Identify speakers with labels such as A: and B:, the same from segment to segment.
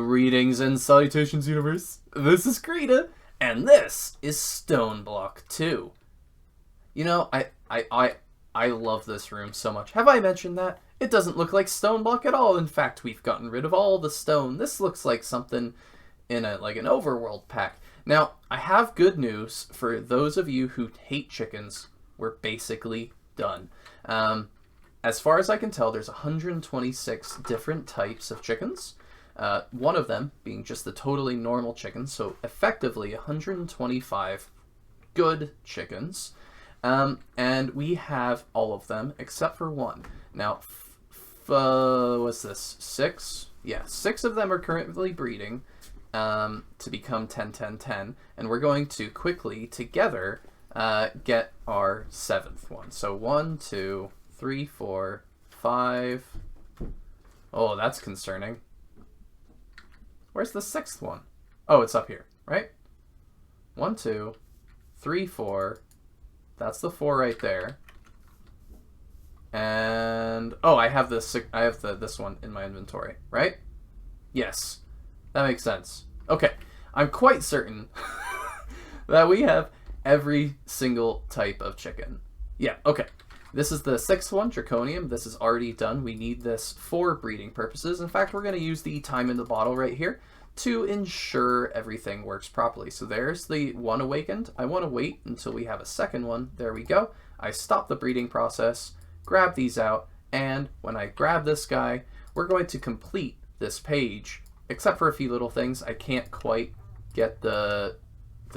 A: Greetings and salutations, universe. This is Creeta, and this is Stoneblock 2. You know, I love this room so much. Have I mentioned that? It doesn't look like Stoneblock at all. In fact, we've gotten rid of all the stone. This looks like something in an overworld pack. Now, I have good news for those of you who hate chickens. We're basically done. As far as I can tell, there's 126 different types of chickens. One of them being just the totally normal chicken, so effectively 125 good chickens. And we have all of them except for one. Now, what's this? 6? Yeah, 6 of them are currently breeding to become 10-10-10, and we're going to quickly together get our 7th one. So 1, 2, 3, 4, 5. Oh, that's concerning. Where's the 6th one? Oh, it's up here, right? 1, 2, 3, 4. That's the 4 right there. And oh, I have this. I have this one in my inventory, right? Yes, that makes sense. Okay, I'm quite certain that we have every single type of chicken. Yeah. Okay. This is the 6th one, Draconium. This is already done. We need this for breeding purposes. In fact, we're going to use the time in the bottle right here to ensure everything works properly. So there's the one awakened. I want to wait until we have a 2nd one. There we go. I stop the breeding process, grab these out, and when I grab this guy, we're going to complete this page, except for a few little things. I can't quite get the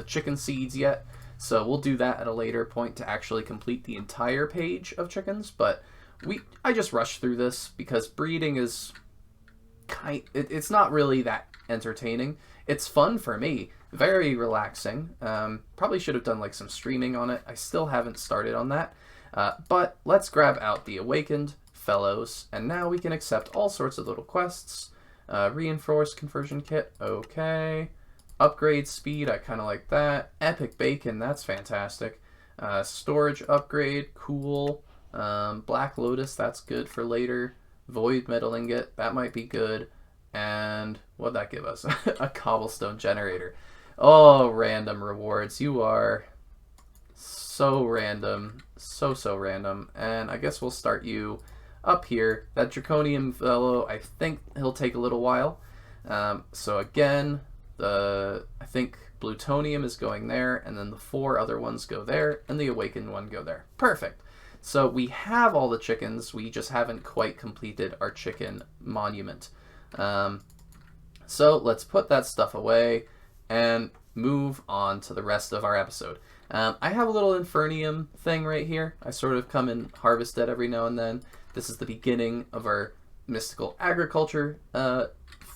A: chicken seeds yet. So we'll do that at a later point to actually complete the entire page of chickens, but I just rushed through this because breeding is it's not really that entertaining. It's fun for me, very relaxing. Probably should have done like some streaming on it. I still haven't started on that, but let's grab out the awakened fellows, and now we can accept all sorts of little quests. Reinforced conversion kit, okay. Upgrade speed, I kind of like that. Epic bacon, that's fantastic. Storage upgrade, cool. Black lotus, that's good for later. Void metal ingot, that might be good. And what'd that give us? A cobblestone generator. Oh, random rewards. You are so random. So random. And I guess we'll start you up here. That Draconium fellow, I think he'll take a little while. So again, I think plutonium is going there, and then the 4 other ones go there, and the awakened one go there. Perfect. So we have all the chickens, we just haven't quite completed our chicken monument. So let's put that stuff away and move on to the rest of our episode. I have a little infernium thing right here. I sort of come and harvest it every now and then. This is the beginning of our mystical agriculture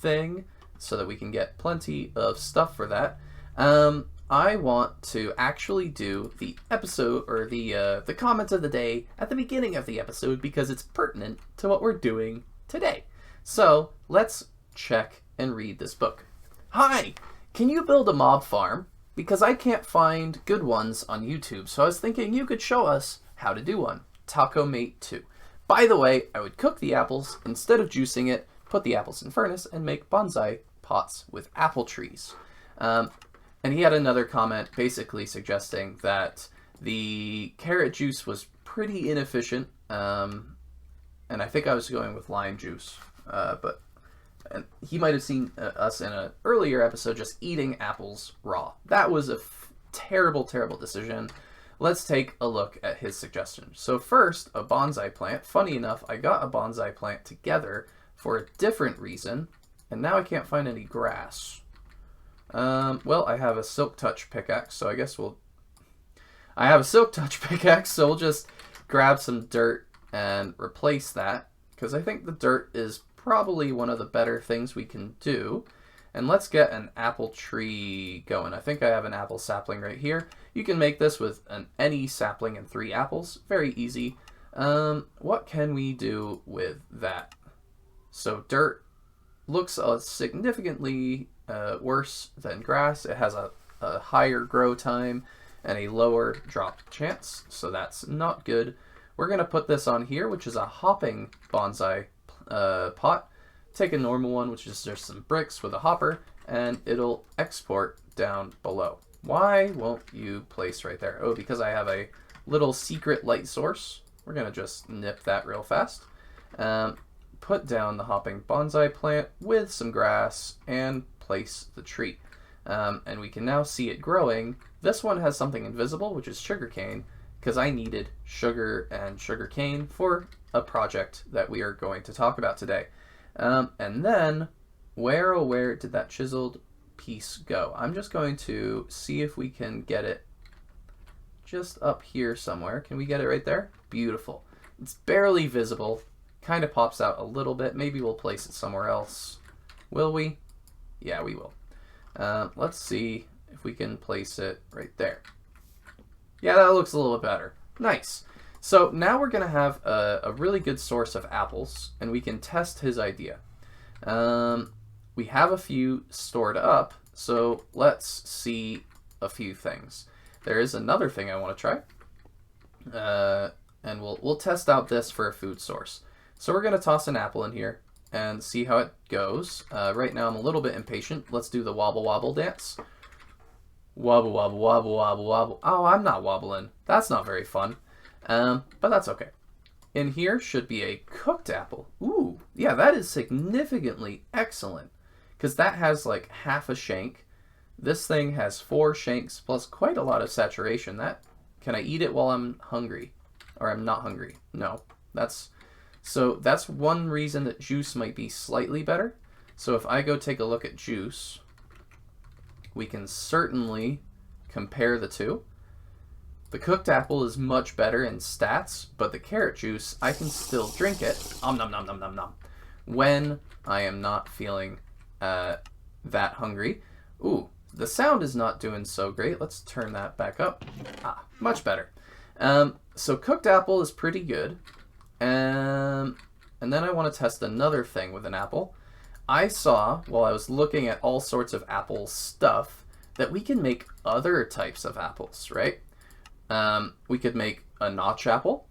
A: thing, so that we can get plenty of stuff for that. I want to actually do the episode, or the comment of the day at the beginning of the episode, because it's pertinent to what we're doing today. So let's check and read this book. Hi, can you build a mob farm? Because I can't find good ones on YouTube, so I was thinking you could show us how to do one. Taco Mate 2. By the way, I would cook the apples instead of juicing it, put the apples in furnace, and make bonsai pots with apple trees. And he had another comment basically suggesting that the carrot juice was pretty inefficient, and I think I was going with lime juice, but he might have seen us in an earlier episode just eating apples raw. That was a terrible decision. Let's take a look at his suggestion. So first, a bonsai plant. Funny enough, I got a bonsai plant together for a different reason, and now I can't find any grass. Well, I have a silk touch pickaxe, so I guess I have a silk touch pickaxe, so we'll just grab some dirt and replace that, because I think the dirt is probably one of the better things we can do. And let's get an apple tree going. I think I have an apple sapling right here. You can make this with any sapling and 3 apples. Very easy. What can we do with that? So dirt looks significantly worse than grass. It has a higher grow time and a lower drop chance, so that's not good. We're going to put this on here, which is a hopping bonsai pot, take a normal one, which is just some bricks with a hopper, and it'll export down below. Why won't you place right there? Oh, because I have a little secret light source. We're going to just nip that real fast. Put down the hopping bonsai plant with some grass and place the tree. And we can now see it growing. This one has something invisible, which is sugarcane, because I needed sugar and sugarcane for a project that we are going to talk about today. And then, where did that chiseled piece go? I'm just going to see if we can get it just up here somewhere. Can we get it right there? Beautiful. It's barely visible. Kind of pops out a little bit. Maybe we'll place it somewhere else. Will we? Yeah, we will. Let's see if we can place it right there. Yeah, that looks a little bit better. Nice. So now we're going to have a really good source of apples, and we can test his idea. We have a few stored up, so let's see a few things. There is another thing I want to try, and we'll test out this for a food source. So we're going to toss an apple in here and see how it goes. Right now I'm a little bit impatient. Let's do the wobble wobble dance. Wobble wobble wobble wobble wobble. Oh, I'm not wobbling. That's not very fun. But that's okay. In here should be a cooked apple. Ooh, yeah, that is significantly excellent, because that has like half a shank. This thing has 4 shanks plus quite a lot of saturation. Can I eat it while I'm hungry? Or I'm not hungry? No. That's one reason that juice might be slightly better. So if I go take a look at juice, we can certainly compare the two. The cooked apple is much better in stats, but the carrot juice, I can still drink it, nom nom nom nom nom, when I am not feeling that hungry. Ooh, the sound is not doing so great. Let's turn that back up. Ah, much better. So cooked apple is pretty good. And then I want to test another thing with an apple. I saw, while I was looking at all sorts of apple stuff, that we can make other types of apples, right? We could make a notch apple,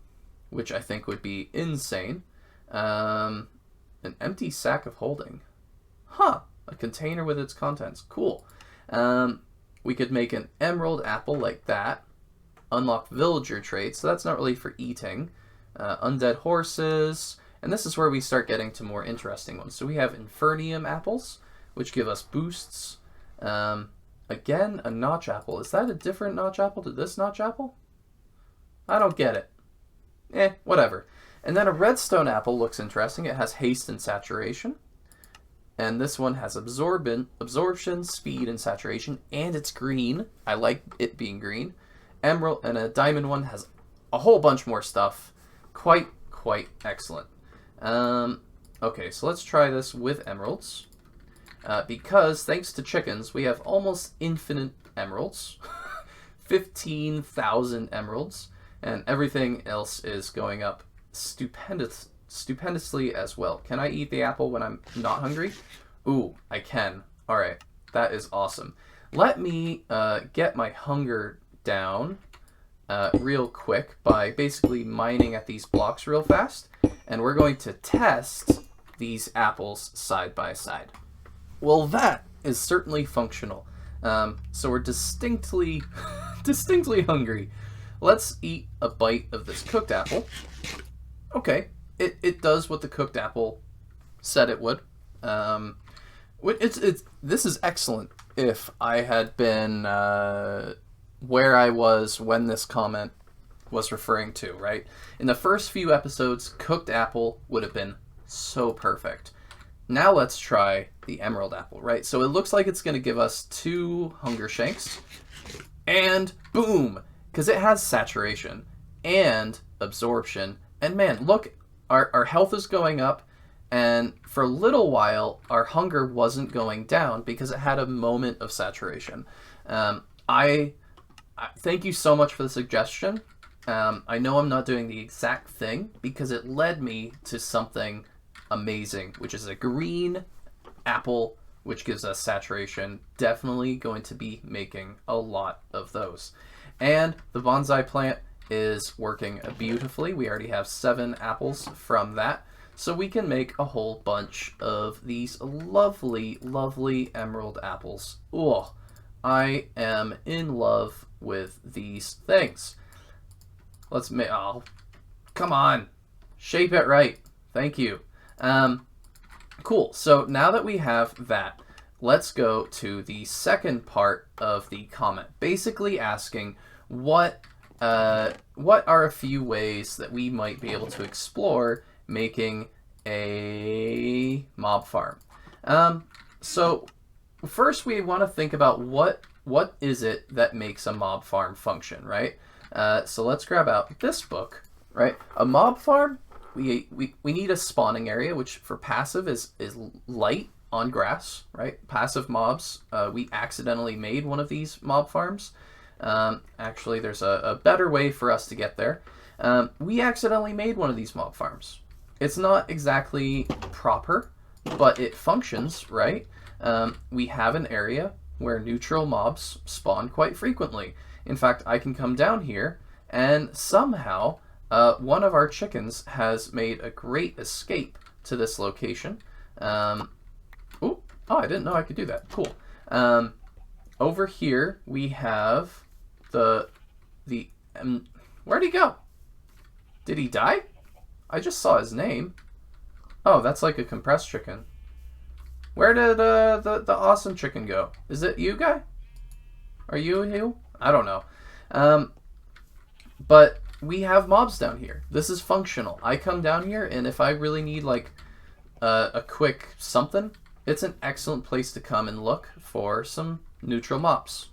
A: which I think would be insane. An empty sack of holding. Huh, a container with its contents. Cool. We could make an emerald apple like that. Unlock villager traits, so that's not really for eating. Undead horses, and this is where we start getting to more interesting ones. So we have infernium apples, which give us boosts. Again, a notch apple. Is that a different notch apple to this notch apple? I don't get it. Whatever. And then a redstone apple looks interesting. It has haste and saturation. And this one has absorption, speed, and saturation, and it's green. I like it being green. Emerald, and a diamond one has a whole bunch more stuff. Quite excellent. Okay, so let's try this with emeralds. Because thanks to chickens, we have almost infinite emeralds. 15,000 emeralds. And everything else is going up stupendously as well. Can I eat the apple when I'm not hungry? Ooh, I can. Alright, that is awesome. Let me get my hunger down real quick by basically mining at these blocks real fast. And we're going to test these apples side by side. Well, that is certainly functional. So we're distinctly hungry. Let's eat a bite of this cooked apple. Okay, it does what the cooked apple said it would. This is excellent. If I had been where I was when this comment was referring to, right? In the first few episodes, cooked apple would have been so perfect. Now let's try the emerald apple, right? So it looks like it's going to give us 2 hunger shanks. And boom! Because it has saturation and absorption. And man, look, our health is going up. And for a little while, our hunger wasn't going down because it had a moment of saturation. I thank you so much for the suggestion. I know I'm not doing the exact thing because it led me to something amazing, which is a green apple, which gives us saturation. Definitely going to be making a lot of those. And the bonsai plant is working beautifully. We already have 7 apples from that. So we can make a whole bunch of these lovely, lovely emerald apples. Oh, I am in love with these things. Let's make, oh, come on, shape it right. Thank you. Cool, so now that we have that, let's go to the second part of the comment, basically asking what are a few ways that we might be able to explore making a mob farm. So first we want to think about what is it that makes a mob farm function, right? So let's grab out this book, right? A mob farm, we need a spawning area, which for passive is light on grass, right? Passive mobs. We accidentally made one of these mob farms. Actually, there's a better way for us to get there. We accidentally made one of these mob farms. It's not exactly proper, but it functions, right? We have an area where neutral mobs spawn quite frequently. In fact, I can come down here and somehow one of our chickens has made a great escape to this location. Oh, I didn't know I could do that. Cool. Over here we have the where'd he go? Did he die? I just saw his name. Oh, that's like a compressed chicken. Where did the awesome chicken go? Is it you, guy? Are you? I don't know. But we have mobs down here. This is functional. I come down here, and if I really need like a quick something, it's an excellent place to come and look for some neutral mobs.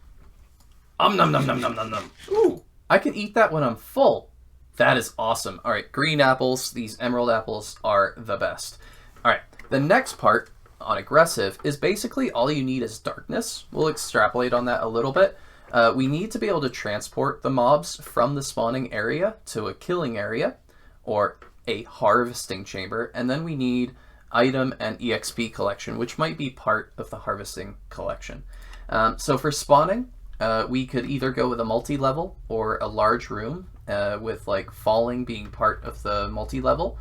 A: Nom nom nom nom nom nom. Ooh, I can eat that when I'm full. That is awesome. All right, green apples. These emerald apples are the best. All right, the next part on aggressive is basically all you need is darkness. We'll extrapolate on that a little bit. We need to be able to transport the mobs from the spawning area to a killing area or a harvesting chamber, and then we need item and EXP collection, which might be part of the harvesting collection. So for spawning, we could either go with a multi-level or a large room with like falling being part of the multi-level.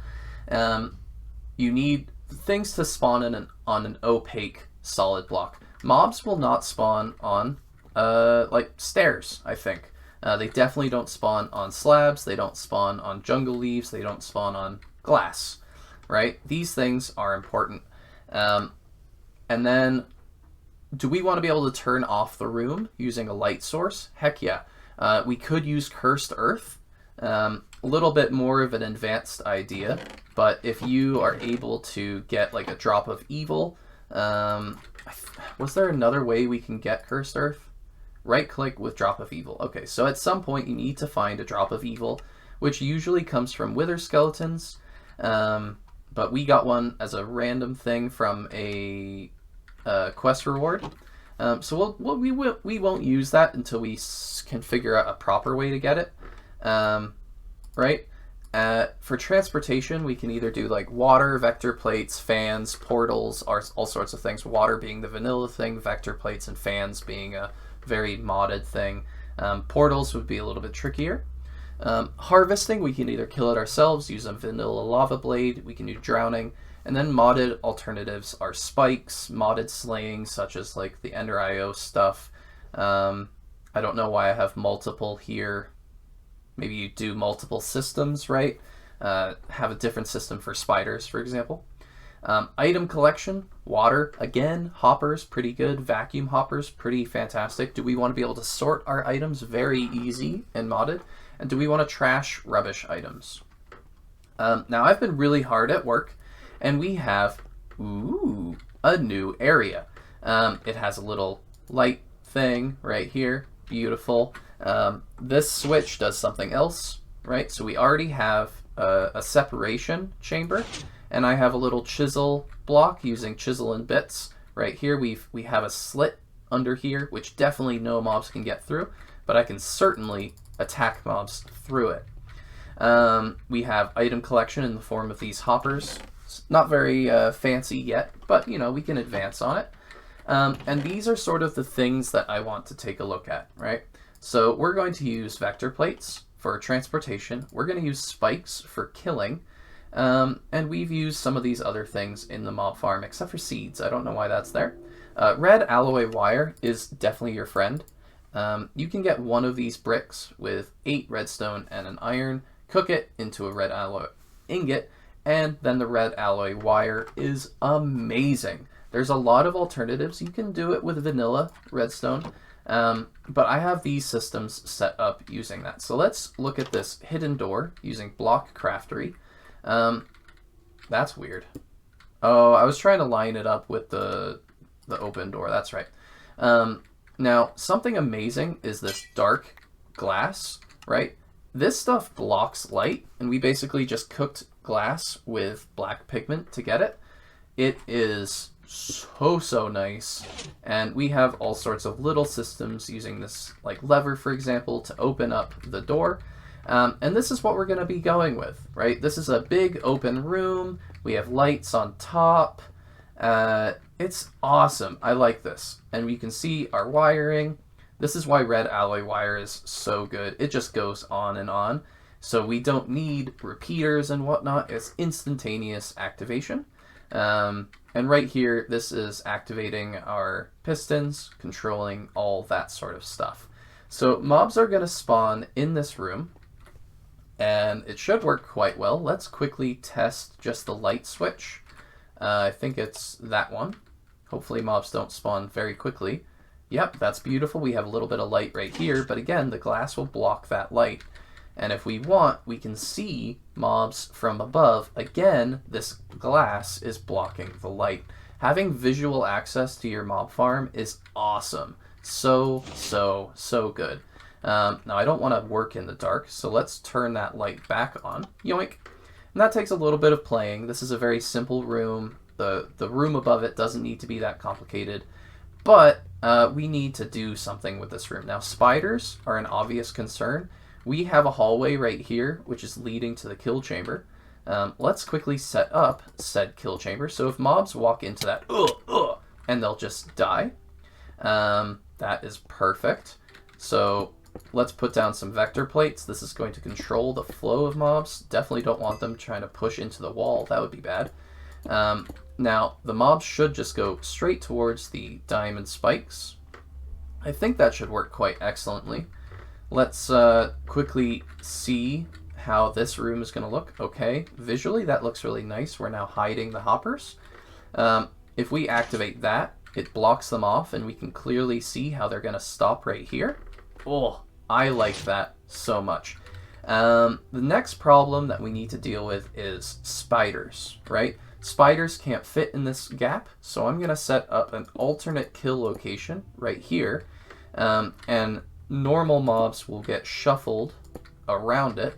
A: You need things to spawn on an opaque solid block. Mobs will not spawn on like stairs, I think. They definitely don't spawn on slabs, they don't spawn on jungle leaves, they don't spawn on glass, right? These things are important. And then, do we want to be able to turn off the room using a light source? Heck yeah. We could use cursed earth. A little bit more of an advanced idea, but if you are able to get like a drop of evil, was there another way we can get cursed earth? Right click with drop of evil. Okay, so at some point you need to find a drop of evil, which usually comes from wither skeletons, but we got one as a random thing from a quest reward. So we won't use that until we can figure out a proper way to get it. Right? For transportation, we can either do like water, vector plates, fans, portals, all sorts of things. Water being the vanilla thing, vector plates and fans being a very modded thing. Portals would be a little bit trickier. Harvesting, we can either kill it ourselves, use a vanilla lava blade, we can do drowning, and then modded alternatives are spikes, modded slaying, such as like the Ender IO stuff. I don't know why I have multiple here. Maybe you do multiple systems, right? Have a different system for spiders, for example. Item collection, water, again, hoppers, pretty good. Vacuum hoppers, pretty fantastic. Do we want to be able to sort our items? Very easy and modded. And do we want to trash rubbish items? Now, I've been really hard at work, and we have, a new area. It has a little light thing right here. Beautiful. This switch does something else, right? So we already have a separation chamber, and I have a little chisel block using chisel and bits. Right here we have a slit under here, which definitely no mobs can get through, but I can certainly attack mobs through it. We have item collection in the form of these hoppers. It's not very fancy yet, but you know, we can advance on it. And these are sort of the things that I want to take a look at, right? So we're going to use vector plates for transportation. We're going to use spikes for killing. And we've used some of these other things in the mob farm, except for seeds. I don't know why that's there. Red alloy wire is definitely your friend. You can get one of these bricks with 8 redstone and an iron, cook it into a red alloy ingot, and then the red alloy wire is amazing. There's a lot of alternatives. You can do it with vanilla redstone, but I have these systems set up using that. So let's look at this hidden door using block craftery. That's weird. Oh, I was trying to line it up with the open door. That's right. Now, something amazing is this dark glass, right? This stuff blocks light, and we basically just cooked glass with black pigment to get it. It is so nice, and we have all sorts of little systems using this like lever, for example, to open up the door. And this is what we're going to be going with, right? This is a big open room. We have lights on top. It's awesome. I like this. And we can see our wiring. This is why red alloy wire is so good. It just goes on and on. So we don't need repeaters and whatnot. It's instantaneous activation. And right here, this is activating our pistons, controlling all that sort of stuff. So mobs are going to spawn in this room, and it should work quite well. Let's quickly test just the light switch. I think it's that one. Hopefully mobs don't spawn very quickly. Yep, that's beautiful. We have a little bit of light right here, but again, the glass will block that light. And if we want, we can see mobs from above. Again, this glass is blocking the light. Having visual access to your mob farm is awesome. So good. Now, I don't want to work in the dark, so let's turn that light back on. Yoink. And that takes a little bit of playing. This is a very simple room. The room above it doesn't need to be that complicated. But we need to do something with this room. Now, spiders are an obvious concern. We have a hallway right here, which is leading to the kill chamber. Let's quickly set up said kill chamber. So if mobs walk into that, and they'll just die. That is perfect. So let's put down some vector plates. This is going to control the flow of mobs. Definitely don't want them trying to push into the wall. That would be bad. Now, the mobs should just go straight towards the diamond spikes. I think that should work quite excellently. Let's quickly see how this room is going to look. Okay, visually that looks really nice. We're now hiding the hoppers. If we activate that, it blocks them off, and we can clearly see how they're going to stop right here. Oh, I like that so much. The next problem that we need to deal with is spiders, right? Spiders can't fit in this gap, so I'm going to set up an alternate kill location right here, and normal mobs will get shuffled around it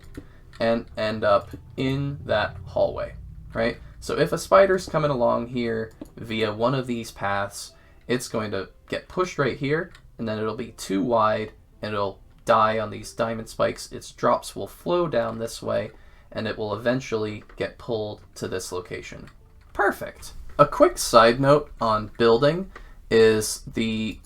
A: and end up in that hallway, right? So if a spider's coming along here via one of these paths, it's going to get pushed right here, and then it'll be too wide, and it'll die on these diamond spikes. Its drops will flow down this way, and it will eventually get pulled to this location. Perfect. A quick side note on building is these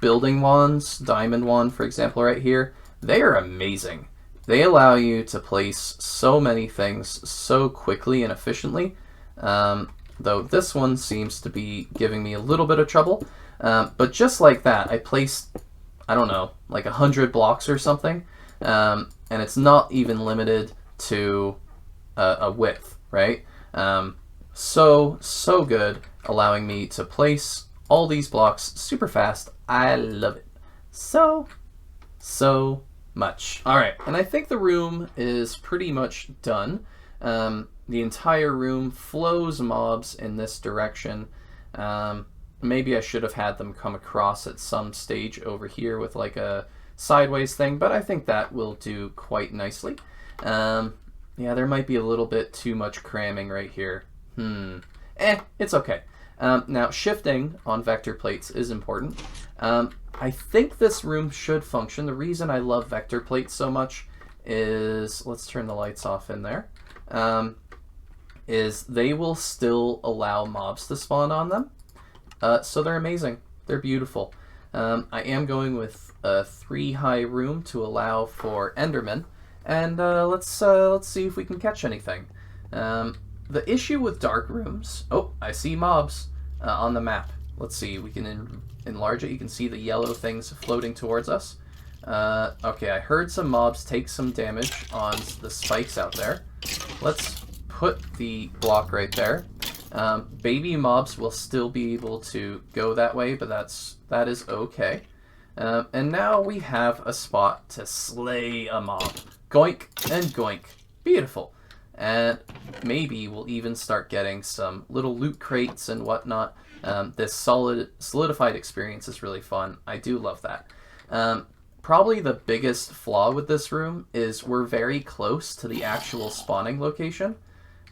A: building wands, diamond wand for example right here, they are amazing. They allow you to place so many things so quickly and efficiently, though this one seems to be giving me a little bit of trouble. But just like that, I placed, I don't know, like 100 blocks or something, and it's not even limited to a width, right? So good, allowing me to place all these blocks super fast. I love it so much. All right, and I think the room is pretty much done. The entire room flows mobs in this direction. Maybe I should have had them come across at some stage over here with like a sideways thing, but I think that will do quite nicely. Yeah, there might be a little bit too much cramming right here. It's okay. Now, shifting on vector plates is important. I think this room should function. The reason I love vector plates so much is, let's turn the lights off in there, is they will still allow mobs to spawn on them. So they're amazing. They're beautiful. I am going with a 3 high room to allow for Endermen, and let's see if we can catch anything. The issue with dark rooms... Oh, I see mobs on the map. Let's see, we can enlarge it. You can see the yellow things floating towards us. Okay, I heard some mobs take some damage on the spikes out there. Let's put the block right there. Baby mobs will still be able to go that way, but that is okay. And now we have a spot to slay a mob. Goink and goink. Beautiful. And maybe we'll even start getting some little loot crates and whatnot. This solidified experience is really fun. I do love that. Probably the biggest flaw with this room is we're very close to the actual spawning location.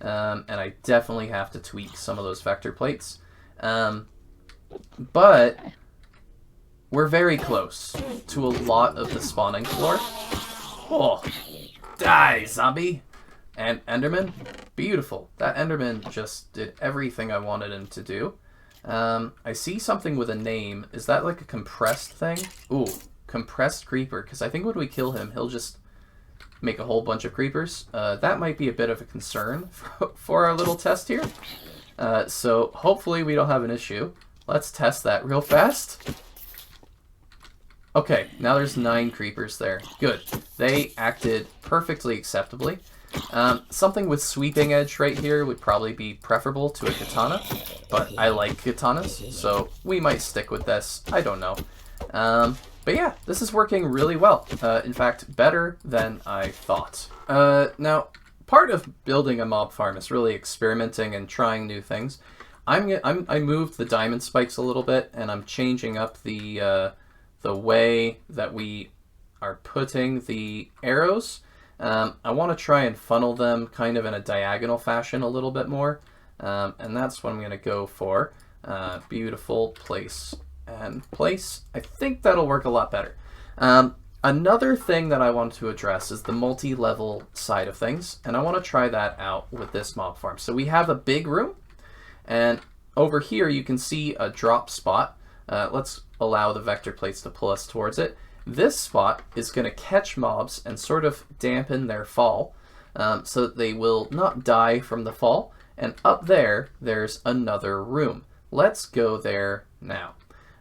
A: And I definitely have to tweak some of those vector plates. But we're very close to a lot of the spawning floor. Oh, die, zombie! And Enderman, beautiful. That Enderman just did everything I wanted him to do. I see something with a name. Is that like a compressed thing? Ooh, compressed creeper. Because I think when we kill him, he'll just make a whole bunch of creepers. That might be a bit of a concern for our little test here. So hopefully we don't have an issue. Let's test that real fast. Okay, now there's 9 creepers there. Good. They acted perfectly acceptably. Something with sweeping edge right here would probably be preferable to a katana, but I like katanas, so we might stick with this. I don't know. But yeah, this is working really well. In fact, better than I thought. Now, part of building a mob farm is really experimenting and trying new things. I moved the diamond spikes a little bit, and I'm changing up the way that we are putting the arrows. I want to try and funnel them kind of in a diagonal fashion a little bit more, and that's what I'm going to go for. Beautiful place and place. I think that'll work a lot better. Another thing that I want to address is the multi-level side of things, and I want to try that out with this mob farm. So we have a big room, and over here you can see a drop spot. Let's allow the vector plates to pull us towards it. This spot is going to catch mobs and sort of dampen their fall, so that they will not die from the fall. And up there, there's another room. Let's go there now.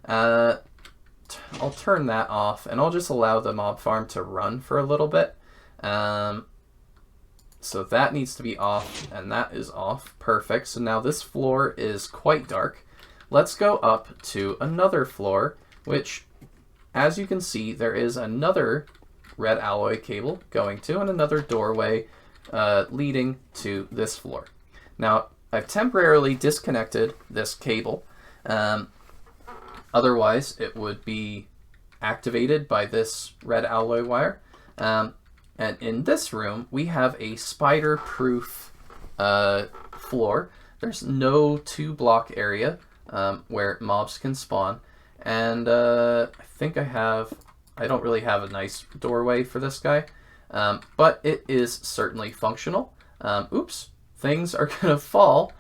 A: I'll turn that off, and I'll just allow the mob farm to run for a little bit. So that needs to be off, and that is off. Perfect. So now this floor is quite dark. Let's go up to another floor, which, as you can see, there is another red alloy cable going to, and another doorway leading to this floor. Now, I've temporarily disconnected this cable. Otherwise, it would be activated by this red alloy wire. And in this room, we have a spider-proof floor. There's no 2-block area where mobs can spawn. And I think I don't really have a nice doorway for this guy, but it is certainly functional. Oops, things are going to fall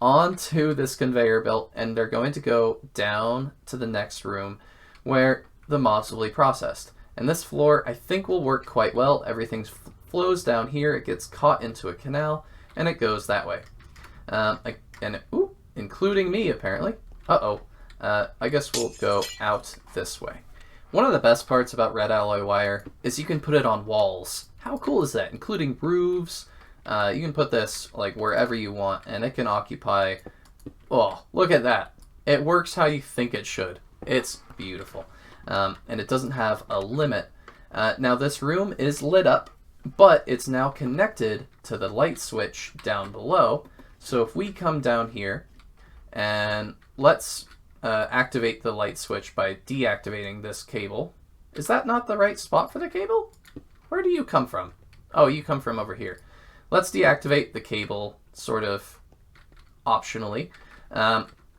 A: onto this conveyor belt, and they're going to go down to the next room where the mobs will be processed. And this floor, I think, will work quite well. Everything flows down here, it gets caught into a canal, and it goes that way. Including me, apparently. Uh-oh. I guess we'll go out this way. One of the best parts about red alloy wire is you can put it on walls. How cool is that? Including roofs. You can put this like wherever you want, and it can occupy... Oh, look at that. It works how you think it should. It's beautiful. And it doesn't have a limit. Now this room is lit up, but it's now connected to the light switch down below. So if we come down here, and let's activate the light switch by deactivating this cable. Is that not the right spot for the cable? Where do you come from? Oh, you come from over here. Let's deactivate the cable sort of optionally.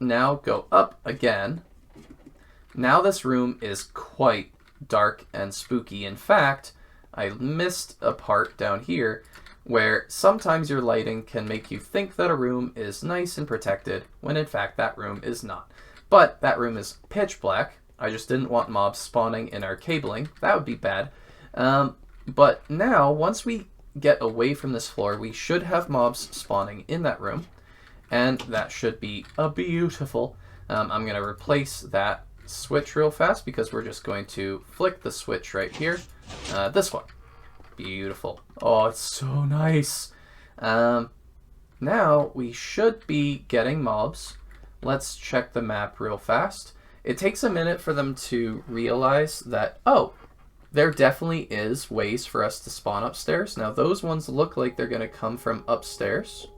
A: Now go up again. Now this room is quite dark and spooky. In fact, I missed a part down here where sometimes your lighting can make you think that a room is nice and protected, when in fact that room is not. But that room is pitch black. I just didn't want mobs spawning in our cabling. That would be bad. But now, once we get away from this floor, we should have mobs spawning in that room. And that should be a beautiful. I'm going to replace that switch real fast because we're just going to flick the switch right here. This one. Beautiful. Oh, it's so nice. Now we should be getting mobs. Let's check the map real fast. It takes a minute for them to realize that, oh, there definitely is ways for us to spawn upstairs. Now those ones look like they're going to come from upstairs.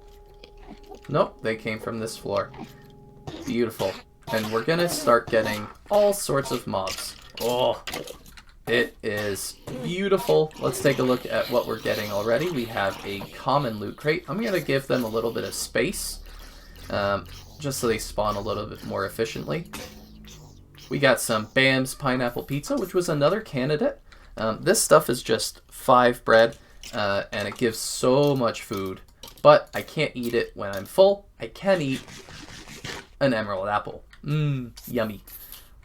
A: Nope, they came from this floor. Beautiful. And we're going to start getting all sorts of mobs. Oh, it is beautiful. Let's take a look at what we're getting already. We have a common loot crate. I'm going to give them a little bit of space, just so they spawn a little bit more efficiently. We got some Bam's Pineapple Pizza, which was another candidate. This stuff is just 5 bread, and it gives so much food. But I can't eat it when I'm full. I can eat an emerald apple. Yummy.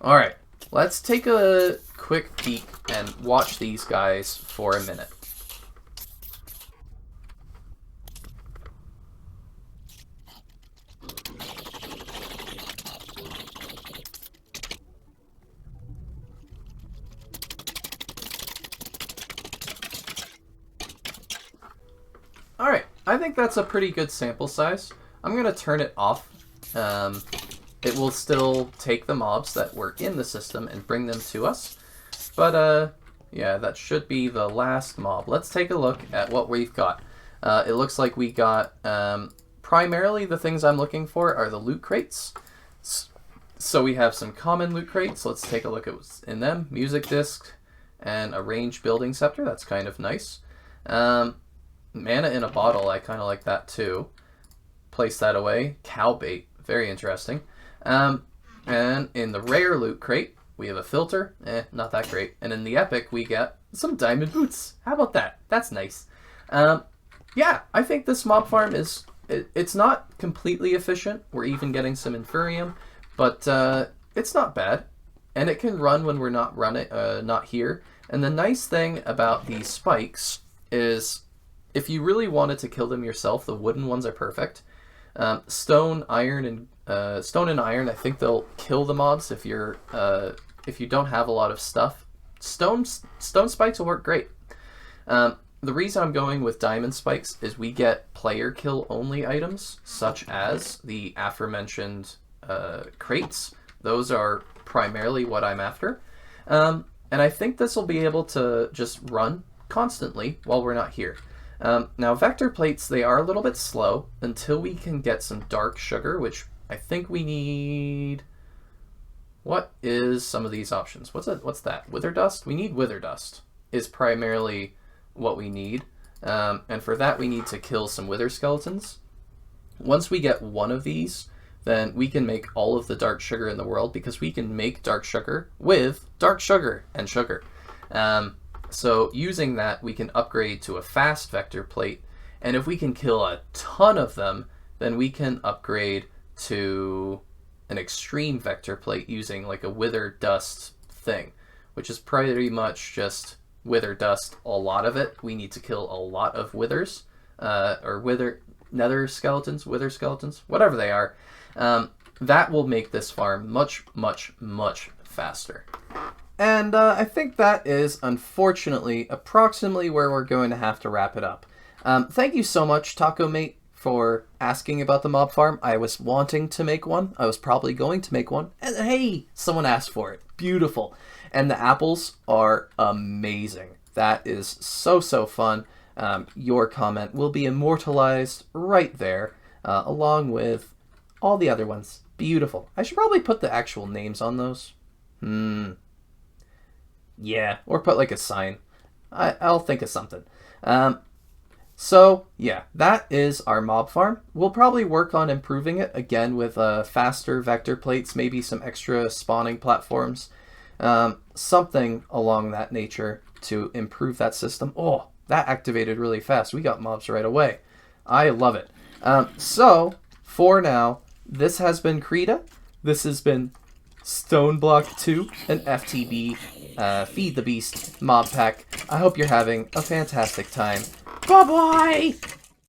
A: Alright, let's take a quick peek and watch these guys for a minute. Alright, I think that's a pretty good sample size. I'm going to turn it off. It will still take the mobs that were in the system and bring them to us. But, yeah, that should be the last mob. Let's take a look at what we've got. It looks like we got, primarily the things I'm looking for are the loot crates. So we have some common loot crates. Let's take a look at what's in them. Music disc and a ranged building scepter. That's kind of nice. Mana in a bottle. I kind of like that too. Place that away. Cow bait. Very interesting. And in the rare loot crate, we have a filter. Not that great. And in the epic, we get some diamond boots. How about that? That's nice. Yeah, I think this mob farm is... It's not completely efficient. We're even getting some inferium. But it's not bad. And it can run when we're not here. And the nice thing about these spikes is... if you really wanted to kill them yourself, the wooden ones are perfect. Stone, iron, and iron, I think they'll kill the mobs if you don't have a lot of stuff. Stone spikes will work great. The reason I'm going with diamond spikes is we get player kill only items, such as the aforementioned crates. Those are primarily what I'm after. And I think this will be able to just run constantly while we're not here. Now, vector plates, they are a little bit slow until we can get some dark sugar, which I think we need... What is some of these options? What's that? Wither dust? We need wither dust is primarily what we need. And for that, we need to kill some wither skeletons. Once we get one of these, then we can make all of the dark sugar in the world, because we can make dark sugar with dark sugar and sugar. So using that, we can upgrade to a fast vector plate, and if we can kill a ton of them, then we can upgrade to an extreme vector plate using like a wither dust thing, which is pretty much just wither dust, a lot of it. We need to kill a lot of withers, or wither skeletons, whatever they are. That will make this farm much, much, much faster. And I think that is, unfortunately, approximately where we're going to have to wrap it up. Thank you so much, Taco Mate, for asking about the mob farm. I was wanting to make one. I was probably going to make one. And hey, someone asked for it. Beautiful. And the apples are amazing. That is so, so fun. Your comment will be immortalized right there, along with all the other ones. Beautiful. I should probably put the actual names on those. Yeah, or put like a sign. I'll think of something. So, yeah, that is our mob farm. We'll probably work on improving it, again, with faster vector plates, maybe some extra spawning platforms. Something along that nature to improve that system. Oh, that activated really fast. We got mobs right away. I love it. So, for now, this has been Creeta. This has been Stoneblock 2 and FTB Feed the Beast Modpack. I hope you're having a fantastic time.
B: Bye-bye.